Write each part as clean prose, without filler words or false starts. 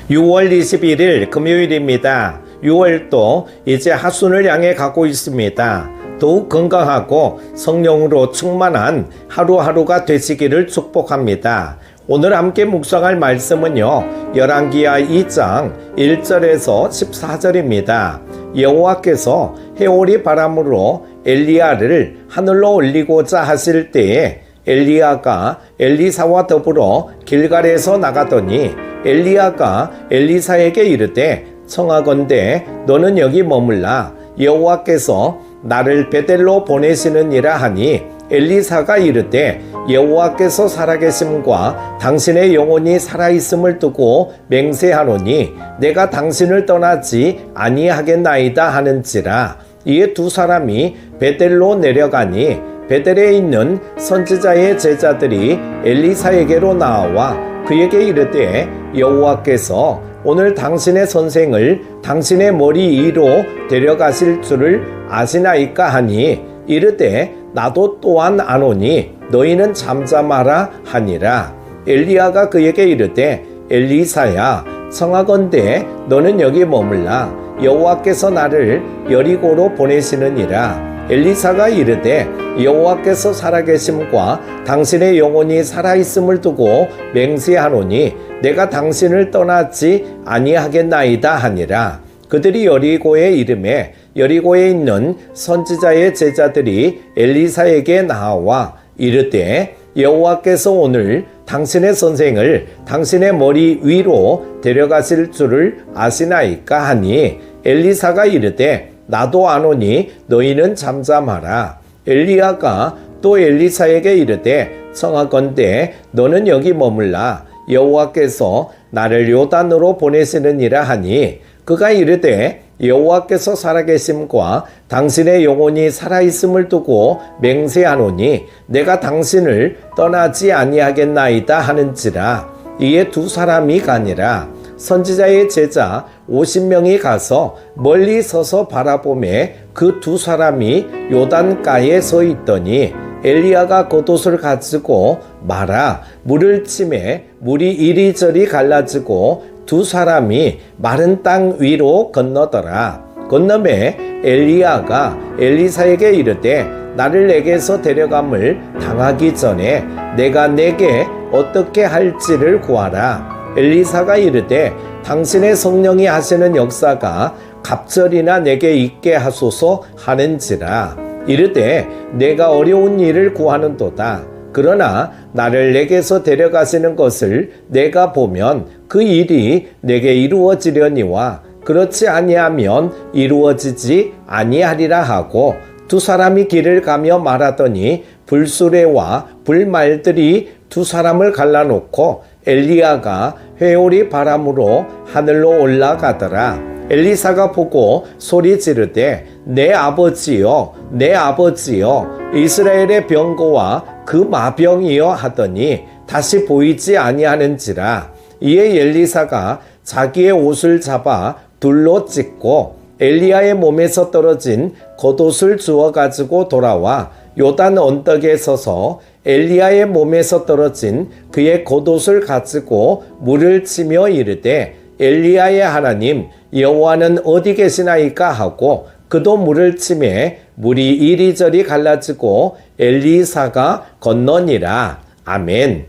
6월 21일 금요일입니다. 6월도 이제 하순을 향해 가고 있습니다. 더욱 건강하고 성령으로 충만한 하루하루가 되시기를 축복합니다. 오늘 함께 묵상할 말씀은요, 열왕기하 2장 1절에서 14절입니다. 여호와께서 해오리 바람으로 엘리야를 하늘로 올리고자 하실 때에 엘리야가 엘리사와 더불어 길갈에서 나가더니 엘리야가 엘리사에게 이르되 청하건대 너는 여기 머물라. 여호와께서 나를 베델로 보내시느니라 하니 엘리사가 이르되 여호와께서 살아계심과 당신의 영혼이 살아있음을 두고 맹세하노니 내가 당신을 떠나지 아니하겠나이다 하는지라. 이에 두 사람이 베델로 내려가니 베델에 있는 선지자의 제자들이 엘리사에게로 나와 그에게 이르되 여호와께서 오늘 당신의 선생을 당신의 머리 위로 데려가실 줄을 아시나이까 하니 이르되 나도 또한 아노니 너희는 잠잠하라 하니라. 엘리야가 그에게 이르되 엘리사야 청하건대 너는 여기 머물라. 여호와께서 나를 여리고로 보내시느니라. 엘리사가 이르되 여호와께서 살아계심과 당신의 영혼이 살아있음을 두고 맹세하노니 내가 당신을 떠나지 아니하겠나이다 하니라. 그들이 여리고에 이르매 여리고에 있는 선지자의 제자들이 엘리사에게 나와 이르되 여호와께서 오늘 당신의 선생을 당신의 머리 위로 데려가실 줄을 아시나이까 하니 엘리사가 이르되 나도 아노니 너희는 잠잠하라. 엘리야가 또 엘리사에게 이르되 청하건대 너는 여기 머물라. 여호와께서 나를 요단으로 보내시느니라 하니 그가 이르되 여호와께서 살아계심과 당신의 영혼이 살아있음을 두고 맹세하노니 내가 당신을 떠나지 아니하겠나이다 하는지라. 이에 두 사람이 가니라. 선지자의 제자 50명이 가서 멀리 서서 바라보매 그 두 사람이 요단가에 서 있더니 엘리야가 겉옷을 가지고 말아 물을 치매 물이 이리저리 갈라지고 두 사람이 마른 땅 위로 건너더라. 건너매 엘리야가 엘리사에게 이르되 나를 내게서 데려감을 당하기 전에 내가 내게 어떻게 할지를 구하라. 엘리사가 이르되 당신의 성령이 하시는 역사가 갑절이나 내게 있게 하소서 하는지라. 이르되 내가 어려운 일을 구하는도다. 그러나 나를 내게서 데려가시는 것을 내가 보면 그 일이 내게 이루어지려니와 그렇지 아니하면 이루어지지 아니하리라 하고 두 사람이 길을 가며 말하더니 불수레와 불말들이 두 사람을 갈라놓고 엘리야가 회오리 바람으로 하늘로 올라가더라. 엘리사가 보고 소리 지르되 내 아버지여 내 아버지여 이스라엘의 병거와 그 마병이여 하더니 다시 보이지 아니하는지라. 이에 엘리사가 자기의 옷을 잡아 둘로 찢고 엘리야의 몸에서 떨어진 겉옷을 주워 가지고 돌아와 요단 언덕에 서서 엘리야의 몸에서 떨어진 그의 겉옷을 가지고 물을 치며 이르되 엘리야의 하나님 여호와는 어디 계시나이까 하고 그도 물을 치매 물이 이리저리 갈라지고 엘리사가 건너니라. 아멘.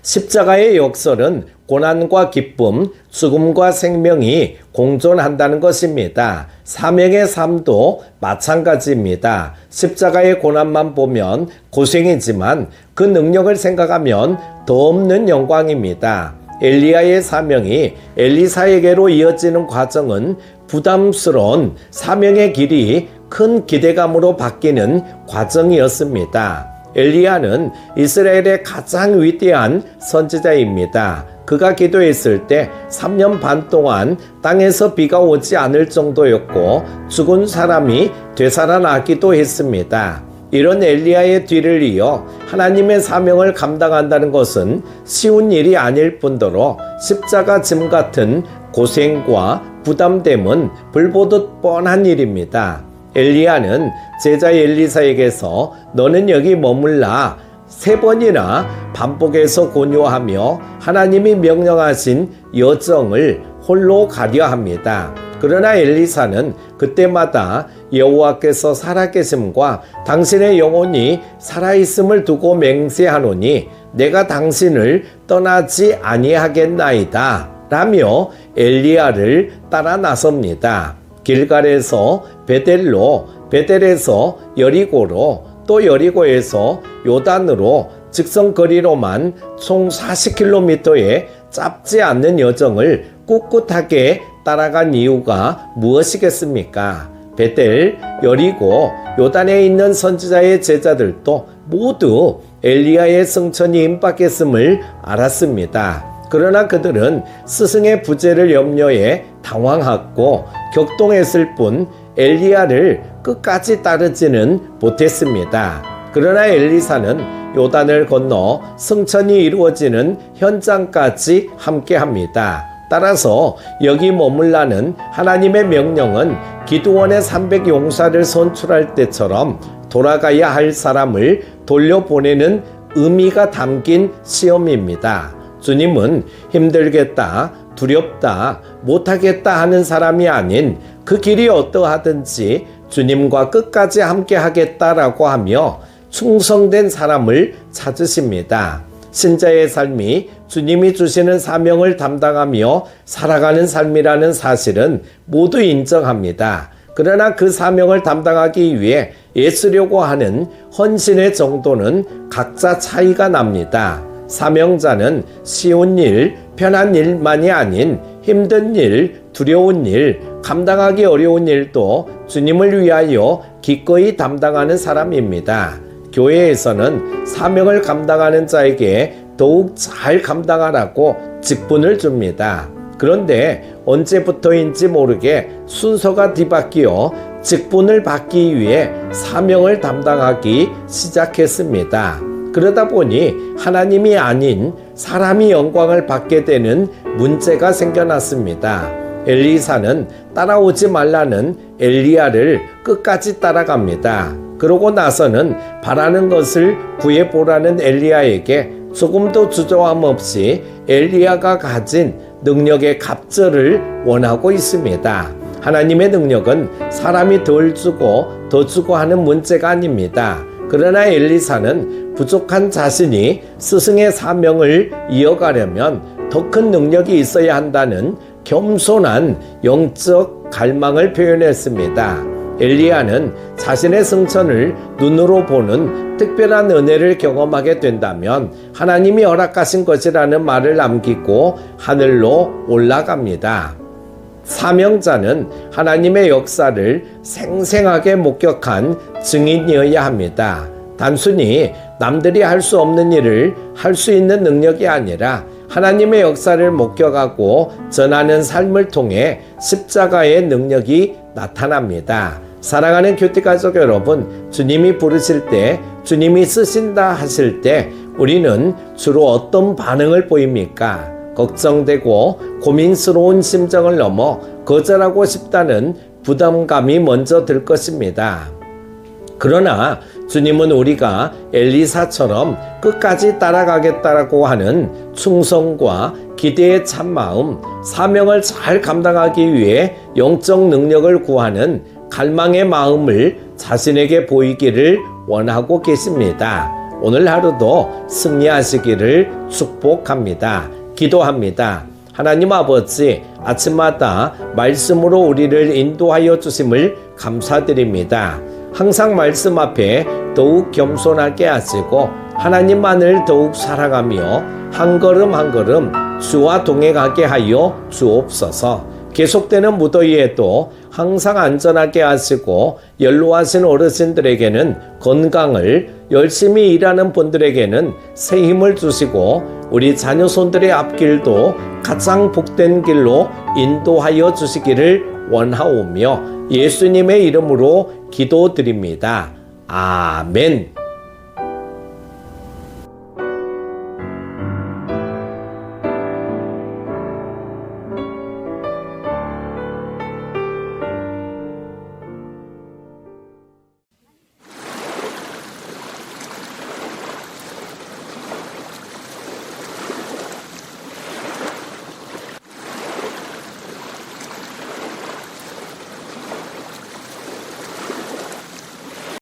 십자가의 역설은 고난과 기쁨, 죽음과 생명이 공존한다는 것입니다. 사명의 삶도 마찬가지입니다. 십자가의 고난만 보면 고생이지만 그 능력을 생각하면 더 없는 영광입니다. 엘리야의 사명이 엘리사에게로 이어지는 과정은 부담스러운 사명의 길이 큰 기대감으로 바뀌는 과정이었습니다. 엘리야는 이스라엘의 가장 위대한 선지자입니다. 그가 기도했을 때 3년 반 동안 땅에서 비가 오지 않을 정도였고 죽은 사람이 되살아나기도 했습니다. 이런 엘리야의 뒤를 이어 하나님의 사명을 감당한다는 것은 쉬운 일이 아닐 뿐더러 십자가 짐 같은 고생과 부담됨은 불보듯 뻔한 일입니다. 엘리야는 제자 엘리사에게서 너는 여기 머물라 3번이나 반복해서 권유하며 하나님이 명령하신 여정을 홀로 가려 합니다. 그러나 엘리사는 그때마다 여호와께서 살아계심과 당신의 영혼이 살아있음을 두고 맹세하노니 내가 당신을 떠나지 아니하겠나이다 라며 엘리야를 따라 나섭니다. 길갈에서 베델로, 베델에서 여리고로, 또 여리고에서 요단으로 직선거리로만 총 40km의 짧지 않는 여정을 꿋꿋하게 따라간 이유가 무엇이겠습니까? 베델, 여리고, 요단에 있는 선지자의 제자들도 모두 엘리야의 승천이 임박했음을 알았습니다. 그러나 그들은 스승의 부재를 염려해 당황하고 격동했을 뿐 엘리야를 끝까지 따르지는 못했습니다. 그러나 엘리사는 요단을 건너 승천이 이루어지는 현장까지 함께합니다. 따라서 여기 머물라는 하나님의 명령은 기드온의 300용사를 선출할 때처럼 돌아가야 할 사람을 돌려보내는 의미가 담긴 시험입니다. 주님은 힘들겠다, 두렵다, 못하겠다 하는 사람이 아닌 그 길이 어떠하든지 주님과 끝까지 함께 하겠다라고 하며 충성된 사람을 찾으십니다. 신자의 삶이 주님이 주시는 사명을 담당하며 살아가는 삶이라는 사실은 모두 인정합니다. 그러나 그 사명을 담당하기 위해 애쓰려고 하는 헌신의 정도는 각자 차이가 납니다. 사명자는 쉬운 일, 편한 일만이 아닌 힘든 일, 두려운 일, 감당하기 어려운 일도 주님을 위하여 기꺼이 담당하는 사람입니다. 교회에서는 사명을 감당하는 자에게 더욱 잘 감당하라고 직분을 줍니다. 그런데 언제부터인지 모르게 순서가 뒤바뀌어 직분을 받기 위해 사명을 담당하기 시작했습니다. 그러다 보니 하나님이 아닌 사람이 영광을 받게 되는 문제가 생겨났습니다. 엘리사는 따라오지 말라는 엘리야를 끝까지 따라갑니다. 그러고 나서는 바라는 것을 구해보라는 엘리야에게 조금도 주저함 없이 엘리야가 가진 능력의 갑절을 원하고 있습니다. 하나님의 능력은 사람이 덜 주고 더 주고 하는 문제가 아닙니다. 그러나 엘리사는 부족한 자신이 스승의 사명을 이어가려면 더 큰 능력이 있어야 한다는 겸손한 영적 갈망을 표현했습니다. 엘리야는 자신의 승천을 눈으로 보는 특별한 은혜를 경험하게 된다면 하나님이 허락하신 것이라는 말을 남기고 하늘로 올라갑니다. 사명자는 하나님의 역사를 생생하게 목격한 증인이어야 합니다. 단순히 남들이 할 수 없는 일을 할 수 있는 능력이 아니라 하나님의 역사를 목격하고 전하는 삶을 통해 십자가의 능력이 나타납니다. 사랑하는 큐티가족 여러분, 주님이 부르실 때, 주님이 쓰신다 하실 때 우리는 주로 어떤 반응을 보입니까? 걱정되고 고민스러운 심정을 넘어 거절하고 싶다는 부담감이 먼저 들 것입니다. 그러나 주님은 우리가 엘리사처럼 끝까지 따라가겠다라고 하는 충성과 기대의 참마음, 사명을 잘 감당하기 위해 영적 능력을 구하는 갈망의 마음을 자신에게 보이기를 원하고 계십니다. 오늘 하루도 승리하시기를 축복합니다. 기도합니다. 하나님 아버지, 아침마다 말씀으로 우리를 인도하여 주심을 감사드립니다. 항상 말씀 앞에 더욱 겸손하게 하시고 하나님만을 더욱 사랑하며 한 걸음 한 걸음 주와 동행하게 하여 주옵소서. 계속되는 무더위에도 항상 안전하게 하시고 연로하신 어르신들에게는 건강을, 열심히 일하는 분들에게는 새 힘을 주시고 우리 자녀손들의 앞길도 가장 복된 길로 인도하여 주시기를 원하오며 예수님의 이름으로 기도드립니다. 아멘.